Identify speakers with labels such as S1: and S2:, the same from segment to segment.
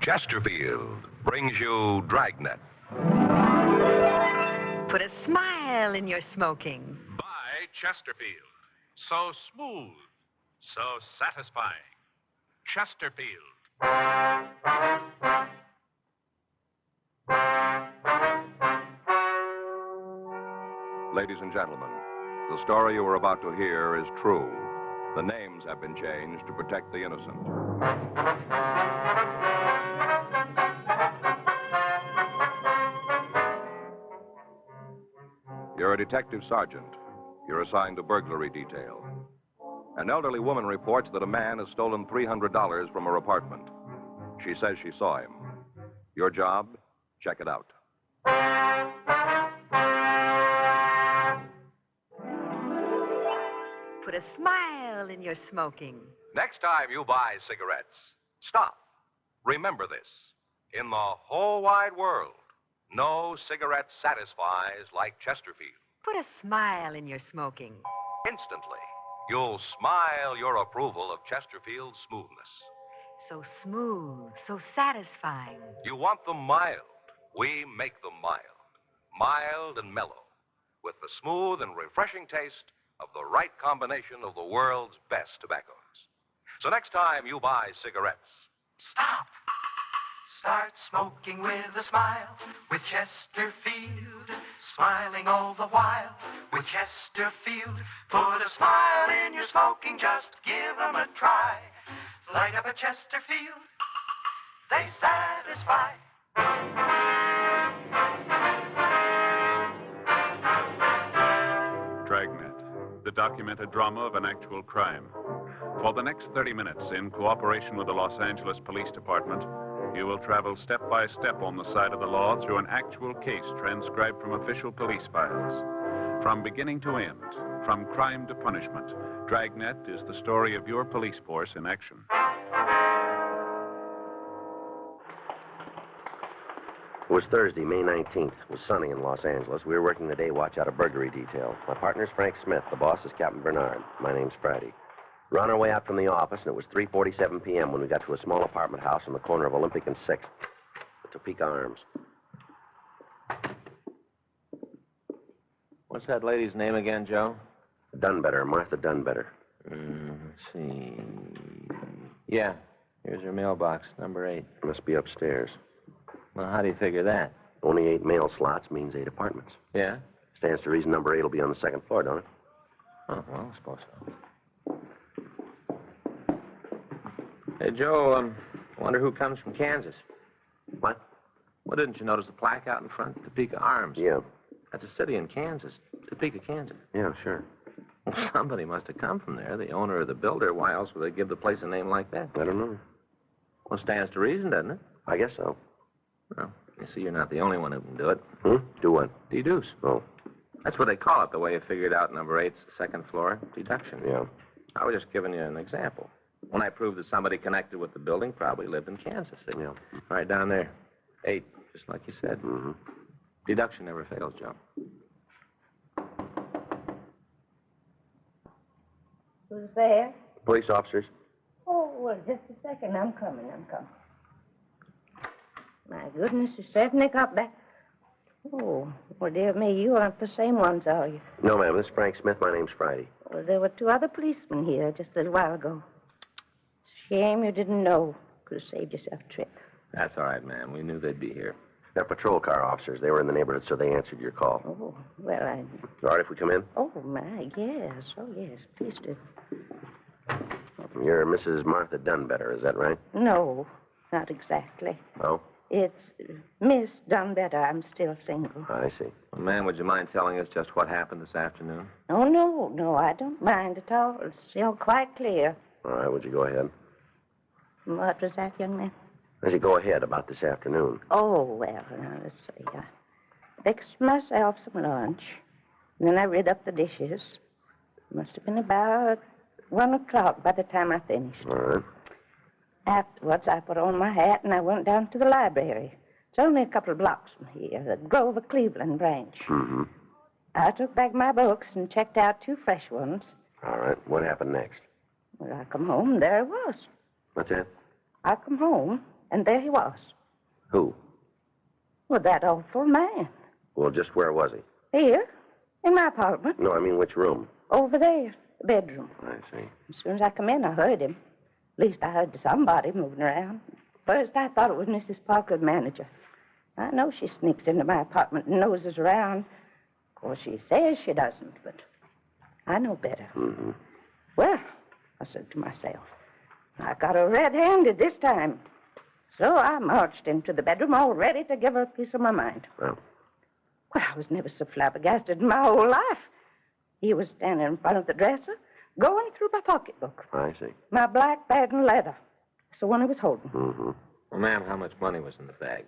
S1: Chesterfield brings you Dragnet.
S2: Put a smile in your smoking.
S3: By Chesterfield. So smooth, so satisfying. Chesterfield.
S1: Ladies and gentlemen, the story you are about to hear is true. The names have been changed to protect the innocent. You're a detective sergeant. You're assigned to burglary detail. An elderly woman reports that a man has stolen $300 from her apartment. She says she saw him. Your job? Check it out.
S2: Put a smile in your smoking.
S1: Next time you buy cigarettes, stop. Remember this. In the whole wide world, no cigarette satisfies like Chesterfield.
S2: Put a smile in your smoking.
S1: Instantly, you'll smile your approval of Chesterfield's smoothness.
S2: So smooth, so satisfying.
S1: You want them mild. We make them mild. Mild and mellow, with the smooth and refreshing taste of the right combination of the world's best tobaccos. So next time you buy cigarettes,
S4: Stop. Start smoking with a smile with Chesterfield. Smiling all the while with Chesterfield. Put a smile in your smoking, just give them a try. Light up a Chesterfield, they satisfy.
S3: Dragnet, the documented drama of an actual crime. For the next 30 minutes, in cooperation with the Los Angeles Police Department, you will travel step by step on the side of the law through an actual case transcribed from official police files. From beginning to end, from crime to punishment, Dragnet is the story of your police force in action.
S5: It was Thursday, May 19th. It was sunny in Los Angeles. We were working the day watch out of burglary detail. My partner's Frank Smith. The boss is Captain Bernard. My name's Friday. We're on our way out from the office, and it was 3:47 p.m. when we got to a small apartment house on the corner of Olympic and 6th. Topeka Arms.
S6: What's that lady's name again, Joe?
S5: Dunbetter, Martha Dunbetter.
S6: Let's see. Yeah, here's her mailbox, number 8.
S5: Must be upstairs.
S6: Well, how do you figure that?
S5: Only 8 mail slots means 8 apartments.
S6: Yeah?
S5: Stands to reason number 8 will be on the 2nd floor, don't it?
S6: Oh, well, I suppose so. Hey, Joe, wonder who comes from Kansas.
S5: What?
S6: Well, didn't you notice the plaque out in front? Topeka Arms.
S5: Yeah.
S6: That's a city in Kansas. Topeka, Kansas.
S5: Yeah, sure.
S6: Well, somebody must have come from there, the owner or the builder. Why else would they give the place a name like that?
S5: I don't know.
S6: Well, stands to reason, doesn't it?
S5: I guess so.
S6: Well, you see, you're not the only one who can do it.
S5: Do what?
S6: Deduce.
S5: Oh.
S6: That's what they call it, the way you figured out number 8's the 2nd floor. Deduction.
S5: Yeah.
S6: I was just giving you an example. When I proved that somebody connected with the building probably lived in Kansas.
S5: Yeah.
S6: Right down there. 8, just like you said.
S5: Mm-hmm.
S6: Deduction never fails, Joe.
S7: Who's there?
S5: Police officers.
S7: Oh, well, just a second. I'm coming. My goodness, you certainly got back. Oh, well, dear me, you aren't the same ones, are you?
S5: No, ma'am. This is Frank Smith. My name's Friday.
S7: Well, there were 2 other policemen here just a little while ago. It's a shame you didn't know. Could have saved yourself a trip.
S6: That's all right, ma'am. We knew they'd be here.
S5: They're patrol car officers. They were in the neighborhood, so they answered your call.
S7: Oh, well,
S5: All right if we come in?
S7: Oh, my, yes. Oh, yes, please do.
S5: You're Mrs. Martha Dunbetter, is that right?
S7: No, not exactly.
S5: Oh?
S7: It's Miss Dunbetter. I'm still single.
S5: I see.
S6: Well, ma'am, would you mind telling us just what happened this afternoon?
S7: Oh, no, I don't mind at all. It's still quite clear.
S5: All right, would you go ahead?
S7: What was that, young man?
S5: Would you go ahead about this afternoon?
S7: Oh, well, now, let's see. I fixed myself some lunch, and then I rid up the dishes. Must have been about 1 o'clock by the time I finished.
S5: All right.
S7: Afterwards, I put on my hat, and I went down to the library. It's only a couple of blocks from here, the Grover Cleveland branch.
S5: Mm-hmm.
S7: I took back my books and checked out 2 fresh ones.
S5: All right. What happened next?
S7: Well, I come home, and there it was.
S5: What's that?
S7: I come home, And there he was.
S5: Who?
S7: Well, that awful man.
S5: Well, just where was he?
S7: Here, in my apartment.
S5: No, I mean which room?
S7: Over there, the bedroom.
S5: I see.
S7: As soon as I come in, I heard him. At least I heard somebody moving around. First, I thought it was Mrs. Parker, the manager. I know she sneaks into my apartment and noses around. Of course, she says she doesn't, but I know better.
S5: Mm-hmm.
S7: Well, I said to myself, I got her red-handed this time. So I marched into the bedroom all ready to give her a piece of my mind.
S5: Well,
S7: I was never so flabbergasted in my whole life. He was standing in front of the dresser, going through my pocketbook.
S5: I see.
S7: My black patent leather. It's the one he was holding.
S5: Mm-hmm.
S6: Well, ma'am, how much money was in the bag?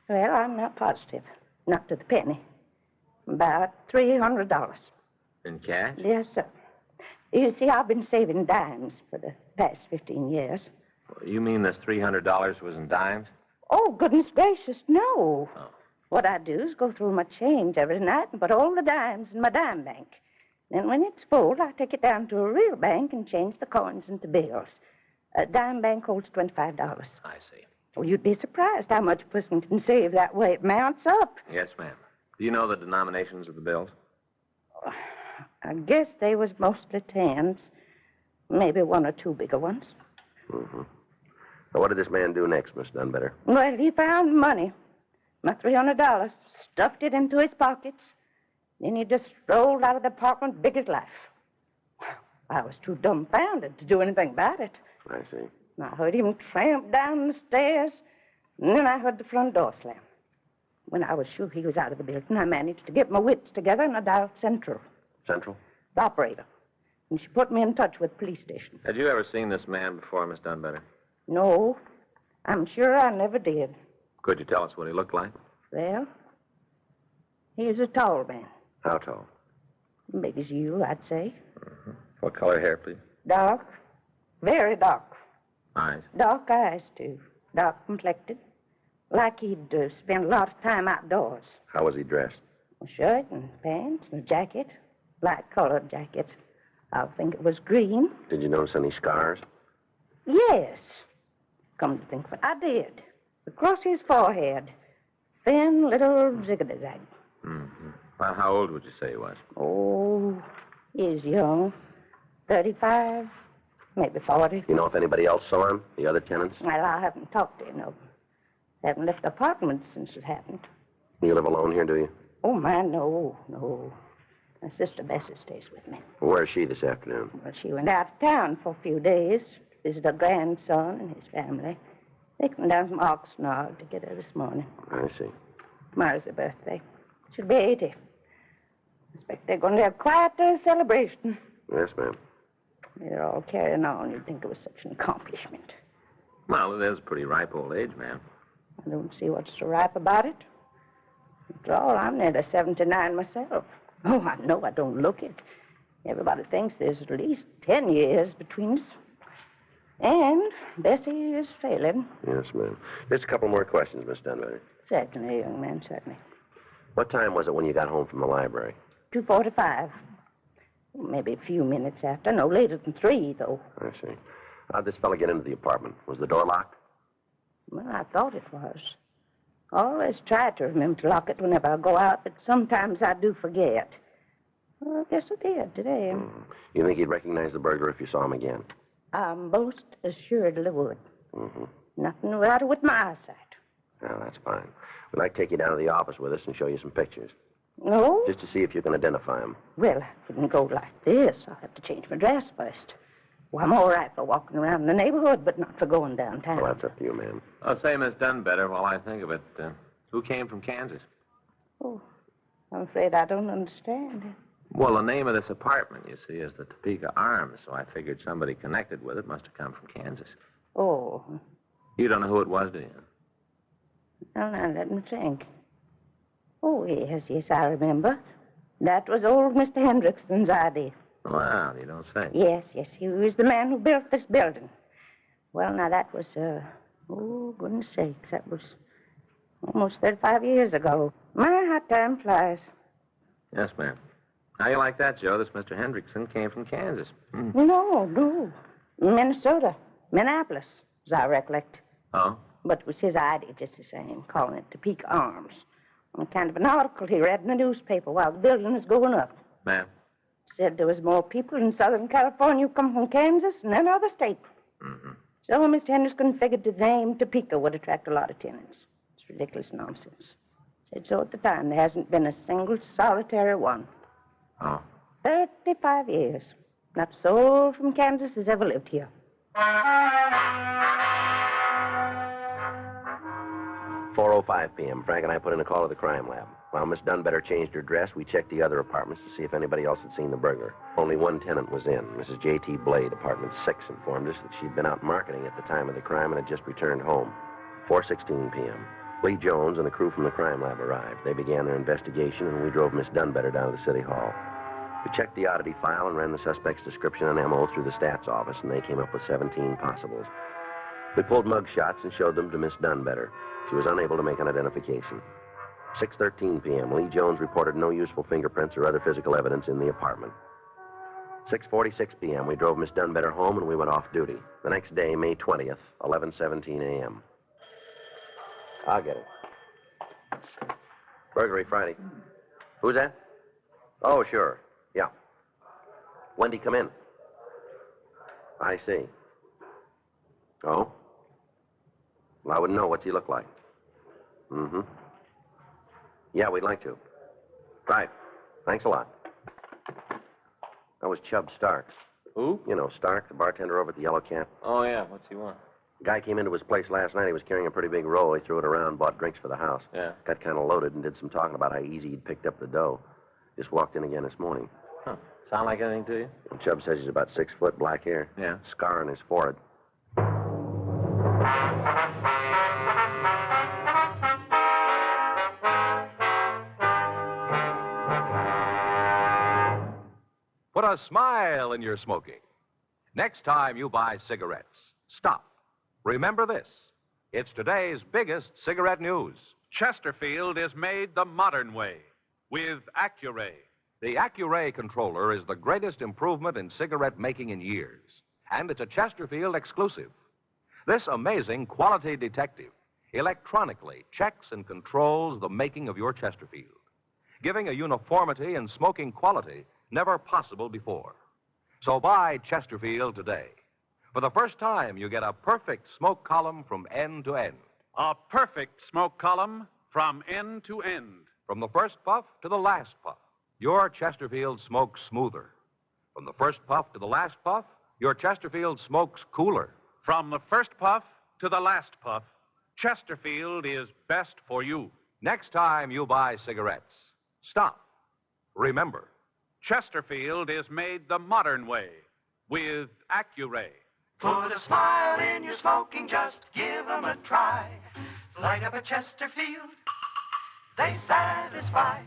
S7: Well, I'm not positive. Not to the penny. About $300.
S6: In cash?
S7: Yes, sir. You see, I've been saving dimes for the past 15 years.
S6: You mean this $300 was in dimes?
S7: Oh, goodness gracious, no.
S6: Oh.
S7: What I do is go through my change every night and put all the dimes in my dime bank. Then when it's full, I take it down to a real bank and change the coins into bills. A dime bank holds $25.
S6: I see.
S7: Well, you'd be surprised how much a person can save that way. It mounts up.
S6: Yes, ma'am. Do you know the denominations of the bills?
S7: I guess they was mostly tens. Maybe one or two bigger ones.
S5: Mm-hmm. Now, what did this man do next, Miss Dunbetter?
S7: Well, he found money. My $300. Stuffed it into his pockets. Then he just strolled out of the apartment big as life. I was too dumbfounded to do anything about it.
S5: I see.
S7: I heard him tramp down the stairs, and then I heard the front door slam. When I was sure he was out of the building, I managed to get my wits together and I dialed Central,
S5: Central?
S7: the operator. And she put me in touch with the police station.
S6: Had you ever seen this man before, Miss Dunbetter?
S7: No, I'm sure I never did.
S6: Could you tell us what he looked like?
S7: Well, he was a tall man.
S5: How tall?
S7: Big as you, I'd say.
S6: What color hair, please?
S7: Dark. Very dark.
S6: Eyes.
S7: Dark eyes, too. Dark complected. Like he'd spent a lot of time outdoors.
S5: How was he dressed?
S7: A shirt and pants and a jacket. Light-colored jacket. I think it was green.
S5: Did you notice any scars?
S7: Yes. Come to think of it, I did. Across his forehead. Thin little zig-a-zag.
S6: Mm-hmm. Well, how old would you say he was?
S7: Oh, he's young. 35, maybe 40.
S5: You know if anybody else saw him? The other tenants?
S7: Well, I haven't talked to any of them. Haven't left the apartment since it happened.
S5: You live alone here, do you?
S7: Oh, my, no. My sister Bessie stays with me.
S5: Where is she this afternoon?
S7: Well, she went out of town for a few days to visit her grandson and his family. They came down from Oxnard to get her this morning.
S5: I see.
S7: Tomorrow's her birthday. She'll be 80. I expect they're going to have quite a celebration.
S5: Yes, ma'am.
S7: They're all carrying on. You'd think it was such an accomplishment.
S6: Well, it is a pretty ripe old age, ma'am.
S7: I don't see what's so ripe about it. After all, I'm nearly 79 myself. Oh, I know I don't look it. Everybody thinks there's at least 10 years between us. And Bessie is failing.
S5: Yes, ma'am. Just a couple more questions, Miss Dunbetter.
S7: Certainly, young man, certainly.
S5: What time was it when you got home from the library?
S7: 2:45. Maybe a few minutes after. No later than 3, though.
S5: I see. How'd this fellow get into the apartment? Was the door locked?
S7: Well, I thought it was. I always try to remember to lock it whenever I go out, but sometimes I do forget. Well, I guess I did today.
S5: You think he'd recognize the burglar if you saw him again?
S7: I most assuredly would.
S5: Mm-hmm.
S7: Nothing without it with my eyesight.
S5: Well, that's fine. We'd like to take you down to the office with us and show you some pictures.
S7: No?
S5: Just to see if you can identify him.
S7: Well, I couldn't go like this. I'll have to change my dress first. Well, I'm all right for walking around the neighborhood, but not for going downtown.
S5: Well, that's up to you, ma'am.
S6: I'll say Miss Dunbetter while I think of it. Who came from Kansas?
S7: Oh, I'm afraid I don't understand.
S6: Well, the name of this apartment, you see, is the Topeka Arms, so I figured somebody connected with it must have come from Kansas.
S7: Oh.
S6: You don't know who it was, do you?
S7: Well, now, let me think. Oh, yes, I remember. That was old Mr. Hendrickson's idea.
S6: Well, you don't say.
S7: Yes, he was the man who built this building. Well, now, that was, oh, goodness sakes, that was almost 35 years ago. My, how time flies.
S6: Yes, ma'am. How you like that, Joe? This Mr. Hendrickson came from Kansas.
S7: No. Minnesota. Minneapolis, as I recollect.
S6: Oh?
S7: But it was his idea just the same, calling it Topeka Arms. On kind of an article he read in the newspaper while the building was going up.
S6: Ma'am?
S7: Said there was more people in Southern California who come from Kansas than any other state.
S6: Mm-hmm.
S7: So Mr. Henderson figured the name Topeka would attract a lot of tenants. It's ridiculous nonsense. Said so at the time. There hasn't been a single solitary one.
S6: Oh.
S7: 35 years. Not a soul from Kansas has ever lived here.
S5: 4:05 p.m. Frank and I put in a call to the crime lab. While Miss Dunbetter changed her dress, we checked the other apartments to see if anybody else had seen the burglar. Only one tenant was in. Mrs. J.T. Blade, apartment 6, informed us that she'd been out marketing at the time of the crime and had just returned home. 4:16 p.m. Lee Jones and the crew from the crime lab arrived. They began their investigation, and we drove Miss Dunbetter down to the city hall. We checked the oddity file and ran the suspect's description and M.O. through the stats office, and they came up with 17 possibles. We pulled mug shots and showed them to Miss Dunbetter. She was unable to make an identification. 6:13 p.m. Lee Jones reported no useful fingerprints or other physical evidence in the apartment. 6:46 p.m. We drove Miss Dunbetter home and we went off duty. The next day, May 20th, 11:17 a.m. I'll get it. Burglary Friday. Who's that? Oh, sure. Yeah. When'd he come in? I see. Oh? Well, I wouldn't know. What's he look like? Mm-hmm. Yeah, we'd like to. Right. Thanks a lot. That was Chubb Stark.
S6: Who?
S5: You know, Stark, the bartender over at the Yellow Cat.
S6: Oh, yeah. What's he want?
S5: Guy came into his place last night. He was carrying a pretty big roll. He threw it around, bought drinks for the house.
S6: Yeah.
S5: Got kind of loaded and did some talking about how easy he'd picked up the dough. Just walked in again this morning.
S6: Huh. Sound like anything to you?
S5: And Chubb says he's about 6 foot, black hair.
S6: Yeah.
S5: Scar on his forehead.
S1: Put a smile in your smoking. Next time you buy cigarettes, stop. Remember this. It's today's biggest cigarette news.
S3: Chesterfield is made the modern way with Accuray.
S1: The Accuray controller is the greatest improvement in cigarette making in years, and it's a Chesterfield exclusive. This amazing quality detective electronically checks and controls the making of your Chesterfield, giving a uniformity in smoking quality never possible before. So buy Chesterfield today. For the first time, you get a perfect smoke column from end to end.
S3: A perfect smoke column from end to end.
S1: From the first puff to the last puff, your Chesterfield smokes smoother. From the first puff to the last puff, your Chesterfield smokes cooler.
S3: From the first puff to the last puff, Chesterfield is best for you.
S1: Next time you buy cigarettes, stop. Remember,
S3: Chesterfield is made the modern way with Accuray.
S4: Put a smile in your smoking, just give 'em a try. Light up a Chesterfield, they satisfy.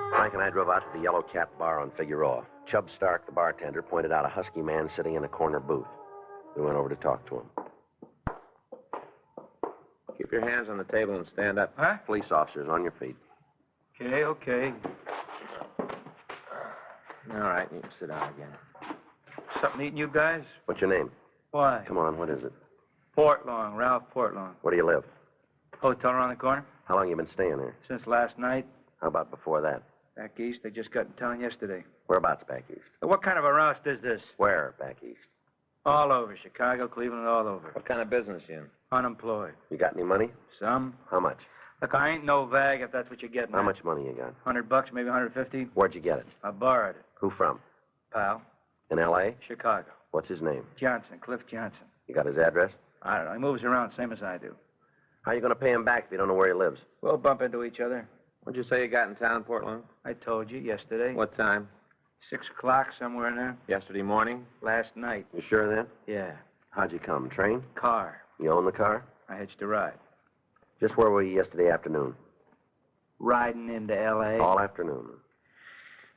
S5: Frank and I drove out to the Yellow Cat Bar on Figueroa. Chubb Stark, the bartender, pointed out a husky man sitting in a corner booth. We went over to talk to him.
S6: Keep your hands on the table and stand up.
S8: Huh?
S5: Police officers, on your feet.
S8: Okay.
S6: All right, you can sit down again.
S8: Something eating you guys?
S5: What's your name?
S8: Why?
S5: Come on, what is it?
S8: Portlong, Ralph Portlong.
S5: Where do you live?
S8: Hotel around the corner?
S5: How long you been staying there?
S8: Since last night.
S5: How about before that?
S8: Back east, they just got in town yesterday.
S5: Whereabouts back east?
S8: What kind of a roust is this?
S5: Where back east?
S8: All over. Chicago, Cleveland, all over.
S6: What kind of business you in?
S8: Unemployed.
S5: You got any money?
S8: Some.
S5: How much?
S8: Look, I ain't no vag if that's what you're getting
S5: How
S8: at.
S5: much money you got?
S8: $100, maybe 150.
S5: Where'd you get it?
S8: I borrowed it.
S5: Who from?
S8: Pal.
S5: In L.A.?
S8: Chicago.
S5: What's his name?
S8: Johnson, Cliff Johnson.
S5: You got his address?
S8: I don't know. He moves around same as I do.
S5: How you going to pay him back if you don't know where he lives?
S8: We'll bump into each other.
S6: What'd you say you got in town, Portland?
S8: I told you yesterday.
S6: What time?
S8: 6 o'clock, somewhere in there.
S6: Yesterday morning?
S8: Last night.
S5: You sure of that?
S8: Yeah.
S5: How'd you come? Train?
S8: Car.
S5: You own the car?
S8: I hitched a ride.
S5: Just where were you yesterday afternoon?
S8: Riding into L.A.
S5: All afternoon.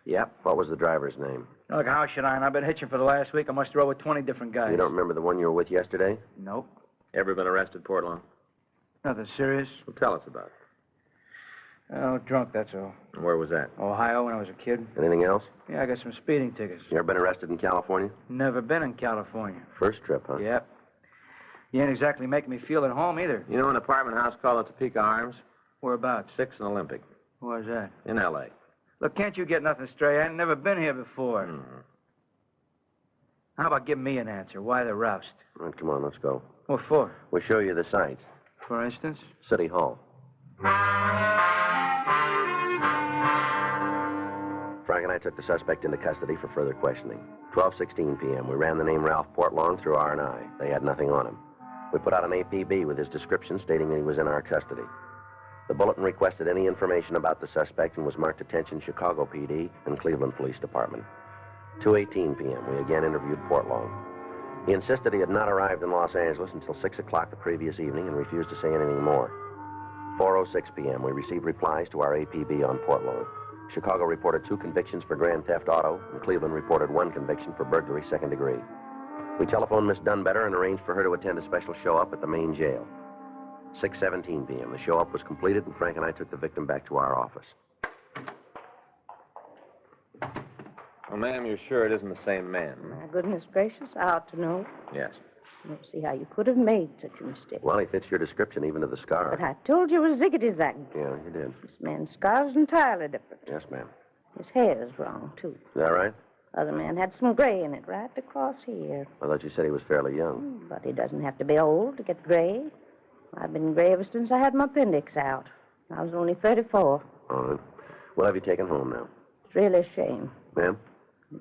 S8: Yep.
S5: What was the driver's name?
S8: Look, how should I? And I've been hitching for the last week. I must have rode with 20 different guys.
S5: You don't remember the one you were with yesterday?
S8: Nope.
S6: Ever been arrested, Portland?
S8: Nothing serious.
S6: Well, tell us about it.
S8: Oh, drunk, that's all.
S6: Where was that?
S8: Ohio when I was a kid.
S5: Anything else?
S8: Yeah, I got some speeding tickets.
S5: You ever been arrested in California?
S8: Never been in California.
S5: First trip, huh?
S8: Yep. You ain't exactly making me feel at home either.
S6: You know an apartment house called the Topeka Arms?
S8: Whereabouts?
S6: 6th and Olympic.
S8: Where's that?
S6: In L.A.
S8: Look, can't you get nothing straight? I ain't never been here before.
S6: Mm-hmm.
S8: How about giving me an answer? Why the roust?
S5: All right, come on, let's go.
S8: What for?
S5: We'll show you the sights.
S8: For instance?
S5: City Hall. Frank and I took the suspect into custody for further questioning. 12:16 p.m. We ran the name Ralph Portlawn through R&I. They had nothing on him. We put out an APB with his description stating that he was in our custody. The bulletin requested any information about the suspect and was marked attention Chicago PD and Cleveland Police Department. 2:18 p.m. We again interviewed Portlawn. He insisted he had not arrived in Los Angeles until 6 o'clock the previous evening and refused to say anything more. 4:06 p.m. We received replies to our APB on Portlawn. Chicago reported 2 convictions for grand theft auto, and Cleveland reported 1 conviction for burglary second degree. We telephoned Miss Dunbetter and arranged for her to attend a special show-up at the main jail. 6:17 p.m. The show-up was completed, and Frank and I took the victim back to our office.
S6: Well, ma'am, you're sure it isn't the same man?
S7: My goodness gracious, I ought to know.
S6: Yes.
S7: I don't see how you could have made such a mistake.
S5: Well, he fits your description even to the scar.
S7: But I told you it was ziggity-zag.
S5: Yeah, you did.
S7: This man's scar's entirely different.
S5: Yes, ma'am.
S7: His hair's wrong, too.
S5: Is that right?
S7: Other man had some gray in it right across here.
S5: I thought you said he was fairly young.
S7: But he doesn't have to be old to get gray. I've been gray ever since I had my appendix out. I was only 34.
S5: All right. We'll have you taken home now.
S7: It's really a shame.
S5: Ma'am?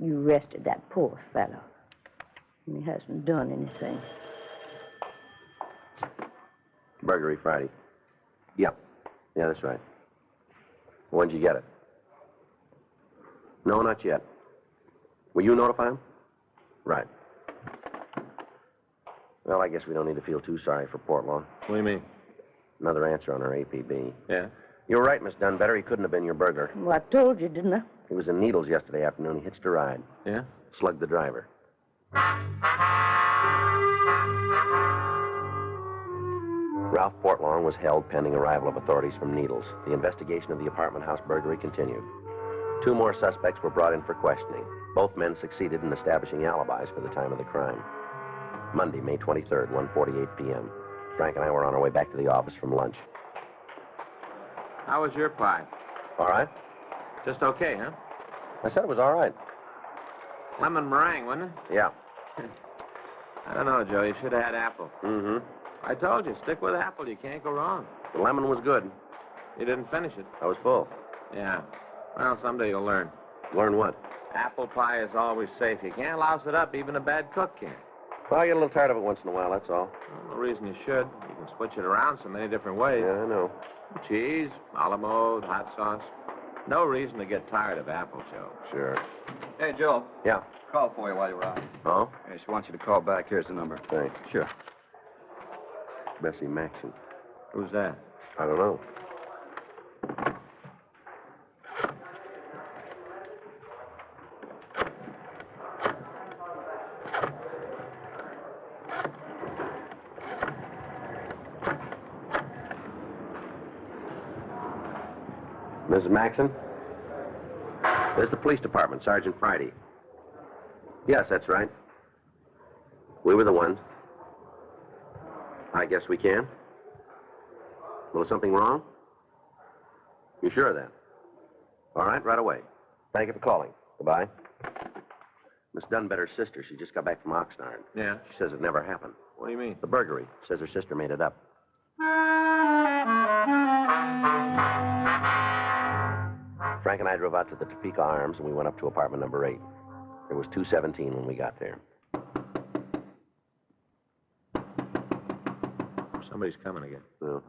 S7: You arrested that poor fellow. And he hasn't done anything.
S5: Burglary Friday. Yeah. Yeah, that's right. When'd you get it? No, not yet. Will you notify him? Right. Well, I guess we don't need to feel too sorry for Portlawn.
S6: What do you mean?
S5: Another answer on our APB.
S6: Yeah?
S5: You're right, Miss Dunbetter. He couldn't have been your burglar.
S7: Well, I told you, didn't I?
S5: He was in Needles yesterday afternoon. He hitched a ride.
S6: Yeah?
S5: Slugged the driver. Ralph Portlawn was held pending arrival of authorities from Needles. The investigation of the apartment house burglary continued. 2 more suspects were brought in for questioning. Both men succeeded in establishing alibis for the time of the crime. Monday, May 23rd, 1:48 p.m. Frank and I were on our way back to the office from lunch.
S6: How was your pie?
S5: All right?
S6: Just okay, huh?
S5: I said it was all right.
S6: Lemon meringue, wasn't it?
S5: Yeah.
S6: I don't know, Joe. You should have had apple.
S5: Mm-hmm.
S6: I told you, stick with apple. You can't go wrong.
S5: The lemon was good.
S6: You didn't finish it.
S5: I was full.
S6: Yeah. Well, someday you'll learn.
S5: Learn what?
S6: Apple pie is always safe. You can't louse it up. Even a bad cook can.
S5: Well, I get a little tired of it once in a while, that's all.
S6: Well, no reason you should. You can switch it around so many different ways.
S5: Yeah, I know.
S6: Cheese, a la mode, hot sauce. No reason to get tired of apple, Joe.
S5: Sure.
S9: Hey, Joe.
S5: Yeah.
S9: Call for you while you were out.
S5: Oh?
S9: Hey, she wants you to call back. Here's the number.
S5: Thanks.
S9: Sure.
S5: Bessie Maxon.
S6: Who's that?
S5: I don't know. Mrs. Maxon? There's the police department, Sergeant Friday. Yes, that's right. We were the ones. I guess we can. Well, is something wrong? You sure of that? All right, right away. Thank you for calling. Goodbye. Miss Dunbetter's sister, she just got back from Oxnard.
S6: Yeah?
S5: She says it never happened.
S6: What do you mean?
S5: The burglary. Says her sister made it up. Frank and I drove out to the Topeka Arms, and we went up to apartment number 8. It was 2:17 when we got there.
S6: Somebody's coming again.
S5: Oh.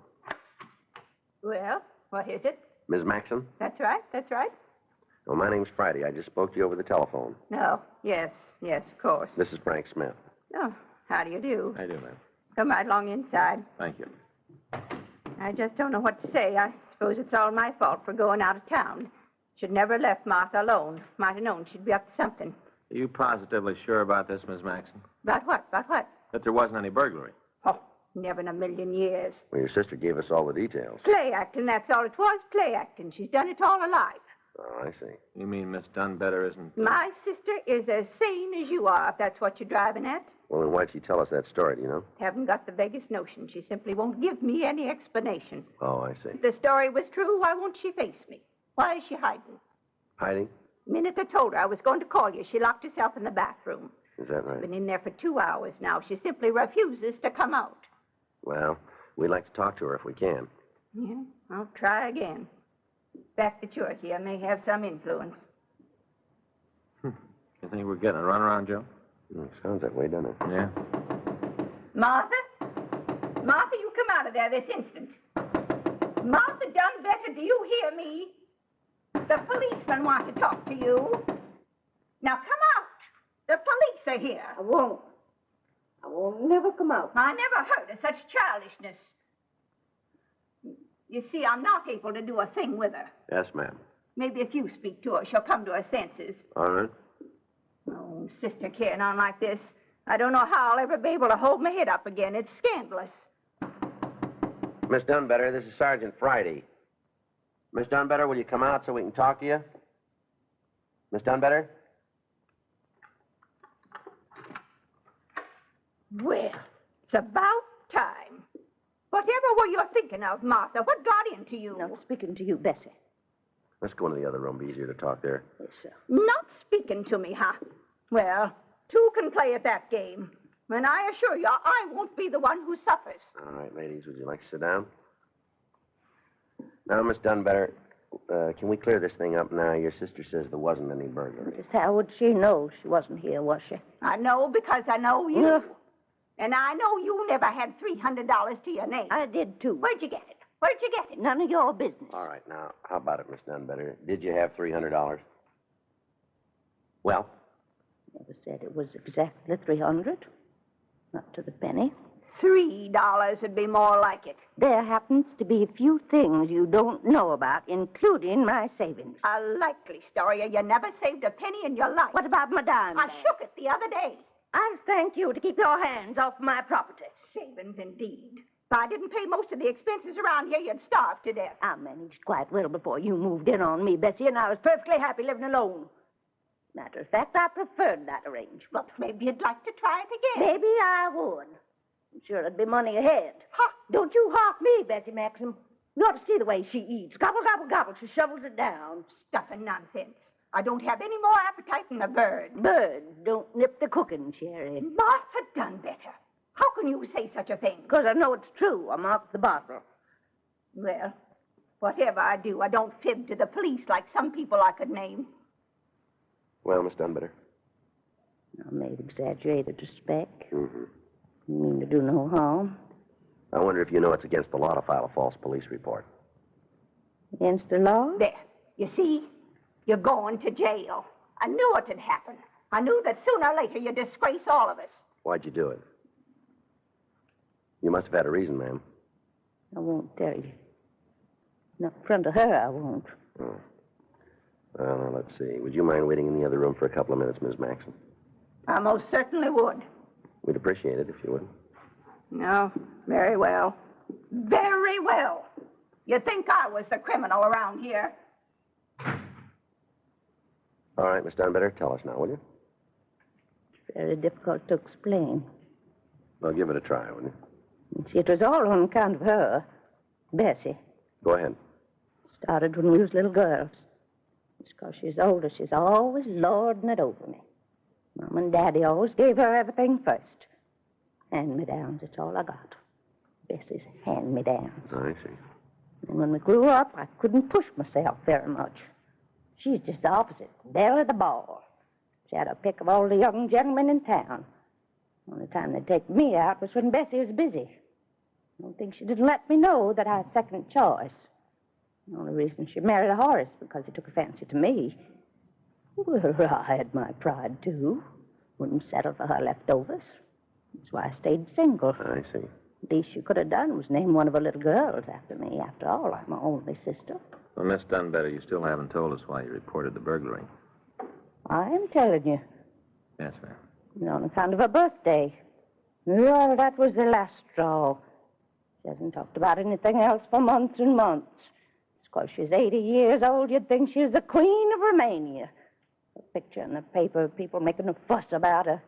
S10: Well, what is it?
S5: Ms. Maxon?
S10: That's right, that's right.
S5: Well, my name's Friday. I just spoke to you over the telephone.
S10: No, yes, of course.
S5: This is Frank Smith.
S10: Oh, how do you do?
S6: I do, ma'am.
S10: Come right along inside.
S6: Thank you.
S10: I just don't know what to say. I suppose it's all my fault for going out of town. Should never have left Martha alone. Might have known she'd be up to something.
S6: Are you positively sure about this, Miss Maxon?
S10: About what? About what?
S6: That there wasn't any burglary?
S10: Oh, Never in a million years.
S5: Well, your sister gave us all the details.
S10: Play acting, that's all it was, play acting. She's done it all her life.
S5: Oh, I see.
S6: You mean Miss Dunbetter isn't...
S10: My sister is as sane as you are, if that's what you're driving at.
S5: Well, then why'd she tell us that story, do you know?
S10: Haven't got the vaguest notion. She simply won't give me any explanation.
S5: Oh, I see.
S10: If the story was true, why won't she face me? Why is she hiding?
S5: Hiding?
S10: The minute I told her I was going to call you, she locked herself in the bathroom.
S5: Is that right?
S10: Been in there for 2 hours now. She simply refuses to come out.
S5: Well, we'd like to talk to her if we can.
S10: Yeah, I'll try again. Back to church here may have some influence.
S6: You think we're getting a runaround, Joe?
S5: Sounds that way, doesn't it?
S6: Yeah.
S10: Martha? Martha, you come out of there this instant. Martha Dunbetter, do you hear me? The policemen want to talk to you. Now come out. The police are here.
S7: I won't. I won't never come out.
S10: I never heard of such childishness. You see, I'm not able to do a thing with her.
S5: Yes, ma'am.
S10: Maybe if you speak to her, she'll come to her senses.
S5: All right.
S10: Oh, sister carrying on like this. I don't know how I'll ever be able to hold my head up again. It's scandalous.
S5: Miss Dunbetter, this is Sergeant Friday. Miss Dunbetter, will you come out so we can talk to you? Miss Dunbetter?
S10: Well, it's about time. Whatever were you thinking of, Martha? What got into you?
S7: I'm speaking to you, Bessie.
S5: Let's go into the other room. Be easier to talk there.
S7: Yes, sir.
S10: Not speaking to me, huh? Well, two can play at that game. And I assure you, I won't be the one who suffers.
S5: All right, ladies, would you like to sit down? Now, Miss Dunbetter, can we clear this thing up now? Your sister says there wasn't any burglary.
S7: Just how would she know she wasn't here, was she?
S10: I know because I know you.
S7: Yeah.
S10: And I know you never had $300 to your name.
S7: I did, too.
S10: Where'd you get it? Where'd you get it?
S7: None of your business.
S5: All right, now, how about it, Miss Dunbetter? Did you have $300? Well?
S7: Never said it was exactly 300. Not to the penny.
S10: $3 would be more like it.
S7: There happens to be a few things you don't know about, including my savings.
S10: A likely story. You never saved a penny in your life.
S7: What about my dime
S10: I
S7: bag?
S10: shook it the other day.
S7: I'll thank you to keep your hands off my property.
S10: Savings, indeed. If I didn't pay most of the expenses around here, you'd starve to death.
S7: I managed quite well before you moved in on me, Bessie, and I was perfectly happy living alone. Matter of fact, I preferred that arrangement.
S10: Well, maybe you'd like to try it again.
S7: Maybe I would. I'm sure it'd be money ahead.
S10: Ha!
S7: Don't you hawk me, Bessie Maxim. You ought to see the way she eats. Gobble, gobble, gobble. She shovels it down.
S10: Stuff and nonsense. I don't have any more appetite than a bird.
S7: Birds don't nip the cooking, Sherry.
S10: Martha Dunbetter. How can you say such a thing?
S7: Because I know it's true. I marked the bottle.
S10: Well, whatever I do, I don't fib to the police like some people I could name.
S5: Well, Miss Dunbetter?
S7: I made exaggerated respect.
S5: Mm-hmm.
S7: You mean to do no harm?
S5: I wonder if you know it's against the law to file a false police report.
S7: Against the law?
S10: There. You see? You're going to jail. I knew it would happen. I knew that sooner or later you'd disgrace all of us.
S5: Why'd you do it? You must have had a reason, ma'am.
S7: I won't tell you. Not in front of her, I won't.
S5: Oh. Well, now, let's see. Would you mind waiting in the other room for a couple of minutes, Miss Maxon?
S10: I most certainly would.
S5: We'd appreciate it if you would.
S10: No, very well. Very well. You'd think I was the criminal around here.
S5: All right, Miss Dunbetter, tell us now, will you?
S7: It's very difficult to explain.
S5: Well, give it a try, will you?
S7: You see, it was all on account of her, Bessie.
S5: Go ahead.
S7: Started when we was little girls. It's because she's older. She's always lording it over me. Mom and Daddy always gave her everything first. Hand-me-downs, it's all I got. Bessie's hand-me-downs.
S5: I see.
S7: And when we grew up, I couldn't push myself very much. She's just the opposite, belle of the ball. She had a pick of all the young gentlemen in town. The only time they'd take me out was when Bessie was busy. I don't think she didn't let me know that I had second choice. The only reason she married Horace because he took a fancy to me. Well, I had my pride, too. Wouldn't settle for her leftovers. That's why I stayed single.
S5: I see.
S7: The least she could have done was name one of her little girls after me. After all, I'm her only sister.
S6: Well, Miss Dunbetter, you still haven't told us why you reported the burglary.
S7: I am telling you.
S6: Yes, ma'am.
S7: On account of her birthday. Well, that was the last straw. She hasn't talked about anything else for months and months. It's 'cause she's 80 years old, you'd think she was the Queen of Romania. A picture in the paper, people making a fuss about her.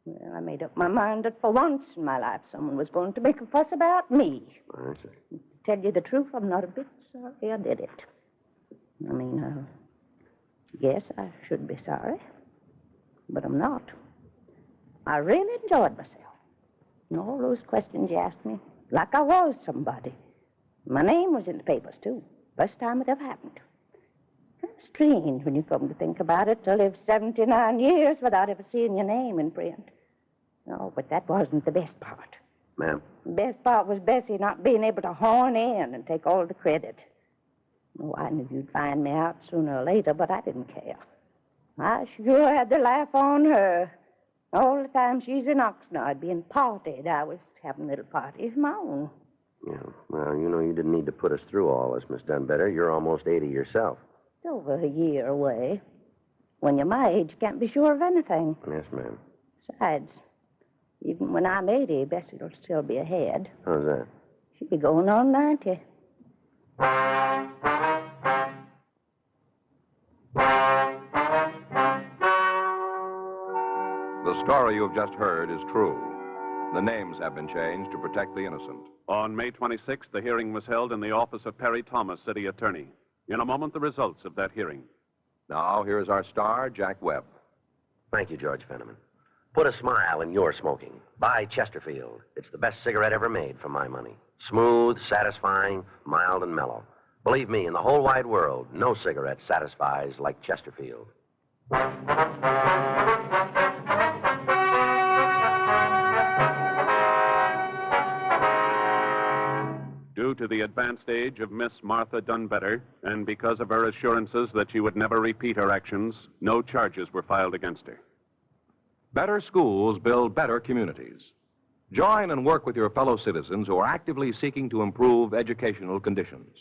S7: Well, I made up my mind that for once in my life someone was going to make a fuss about me.
S5: I see.
S7: To tell you the truth, I'm not a bit sorry I did it. I mean, yes, I should be sorry, but I'm not. I really enjoyed myself. And all those questions you asked me, like I was somebody. My name was in the papers, too. First time it ever happened. Kind of strange when you come to think about it, to live 79 years without ever seeing your name in print. No, but that wasn't the best part.
S5: Ma'am?
S7: The best part was Bessie not being able to horn in and take all the credit. Oh, I knew you'd find me out sooner or later, but I didn't care. I sure had the laugh on her. All the time she's in Oxnard being partied, I was having a little party of my own.
S5: Yeah. Well, you know, you didn't need to put us through all this, Miss Dunbetter. You're almost 80 yourself.
S7: It's over a year away. When you're my age, you can't be sure of anything.
S5: Yes, ma'am.
S7: Besides, even when I'm 80, Bessie will still be ahead.
S5: How's that?
S7: She'll be going on 90.
S1: The story you've just heard is true. The names have been changed to protect the innocent.
S3: On May 26th, the hearing was held in the office of Perry Thomas, city attorney. In a moment, the results of that hearing.
S1: Now, here is our star, Jack Webb.
S5: Thank you, George Fenneman. Put a smile in your smoking. Buy Chesterfield. It's the best cigarette ever made for my money. Smooth, satisfying, mild, and mellow. Believe me, in the whole wide world, no cigarette satisfies like Chesterfield.
S3: Due to the advanced age of Miss Martha Dunbetter, and because of her assurances that she would never repeat her actions, no charges were filed against her.
S1: Better schools build better communities. Join and work with your fellow citizens who are actively seeking to improve educational conditions.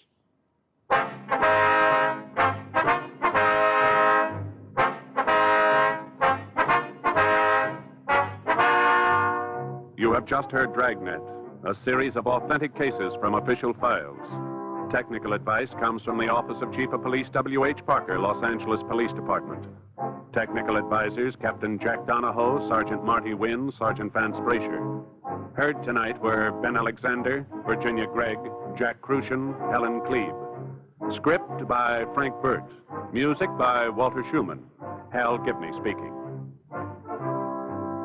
S3: You have just heard Dragnet, a series of authentic cases from official files. Technical advice comes from the Office of Chief of Police W.H. Parker, Los Angeles Police Department. Technical advisors, Captain Jack Donahoe, Sergeant Marty Wynn, Sergeant Vance Brasher. Heard tonight were Ben Alexander, Virginia Gregg, Jack Crucian, Helen Klebe. Script by Frank Burt. Music by Walter Schumann. Hal Gibney speaking.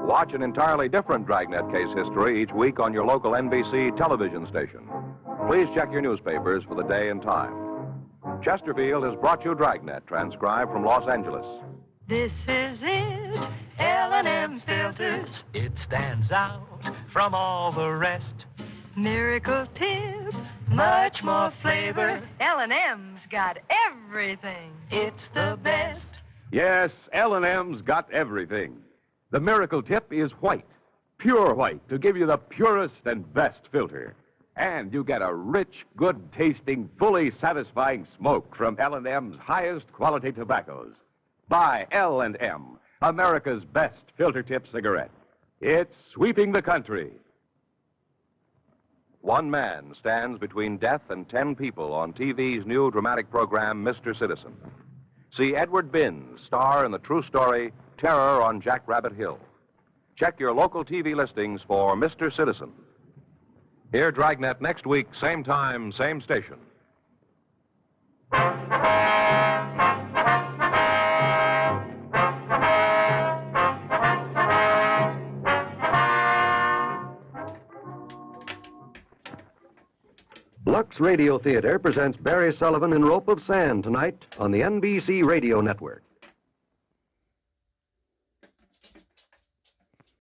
S1: Watch an entirely different Dragnet case history each week on your local NBC television station. Please check your newspapers for the day and time. Chesterfield has brought you Dragnet, transcribed from Los Angeles.
S4: This is it, L&M Filters. It stands out from all the rest. Miracle tip, much more flavor.
S2: L&M's got everything.
S4: It's the best.
S11: Yes, L&M's got everything. The miracle tip is white, pure white, to give you the purest and best filter. And you get a rich, good-tasting, fully satisfying smoke from L&M's highest quality tobaccos. Buy L&M, America's best filter tip cigarette. It's sweeping the country.
S1: One man stands between death and 10 people on TV's new dramatic program, Mr. Citizen. See Edward Binns star in the true story, Terror on Jack Rabbit Hill. Check your local TV listings for Mr. Citizen. Hear Dragnet next week, same time, same station.
S12: Lux Radio Theater presents Barry Sullivan in Rope of Sand tonight on the NBC Radio Network.